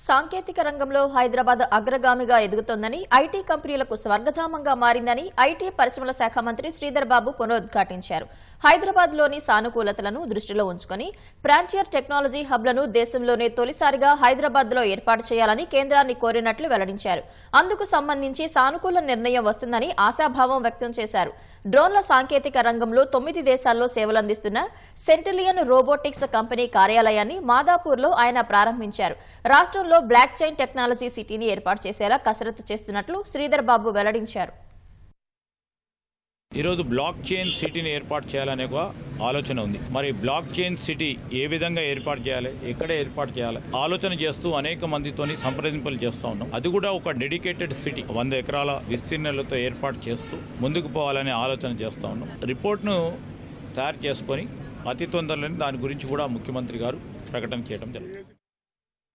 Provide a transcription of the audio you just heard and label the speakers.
Speaker 1: సాంకేతిక రంగంలో హైదరాబాద్ అగ్రగామిగా ఎదుగుతోందని, ఐటీ కంపెనీలకు స్వర్గధామంగా మారిందని ఐటీ పరిశ్రమల శాఖ మంత్రి శ్రీధర్ బాబు పునరుద్ఘాటించారు. హైదరాబాద్లోని సానుకూలతలను దృష్టిలో ఉంచుకుని ఫ్రాంటియర్ టెక్నాలజీ హబ్లను దేశంలోనే తొలిసారిగా హైదరాబాద్లో ఏర్పాటు చేయాలని కేంద్రాన్ని కోరినట్లు వెల్లడించారు. అందుకు సంబంధించి సానుకూల నిర్ణయం వస్తుందని ఆశాభావం వ్యక్తం చేశారు. డ్రోన్ల సాంకేతిక రంగంలో 9 దేశాల్లో సేవలందిస్తున్న సెంటిలియన్ రోబోటిక్స్ కంపెనీ కార్యాలయాన్ని మాదాపూర్లో ఆయన ప్రారంభించారు. రాష్ట్రంలో బ్లాక్ చైన్ టెక్నాలజీ సిటీని ఏర్పాటు చేసేలా కసరత్తు చేస్తున్నట్లు శ్రీధర్ బాబు వెల్లడించారు.
Speaker 2: ఈరోజు బ్లాక్ చైన్ సిటీని ఏర్పాటు చేయాలనే ఒక ఆలోచన ఉంది. మరి బ్లాక్ చైన్ సిటీ ఏ విధంగా ఏర్పాటు చేయాలి, ఎక్కడ ఏర్పాటు చేయాలి ఆలోచన చేస్తూ అనేక మందితోని సంప్రదింపులు చేస్తూ ఉన్నాం. అది కూడా ఒక డెడికేటెడ్ సిటీ 100 ఎకరాల విస్తీర్ణలతో ఏర్పాటు చేస్తూ ముందుకు పోవాలనే ఆలోచన చేస్తూ ఉన్నాం. రిపోర్ట్ను తయారు చేసుకొని అతి తొందరలోనే దాని గురించి కూడా ముఖ్యమంత్రి గారు ప్రకటన చేయడం జరిగింది.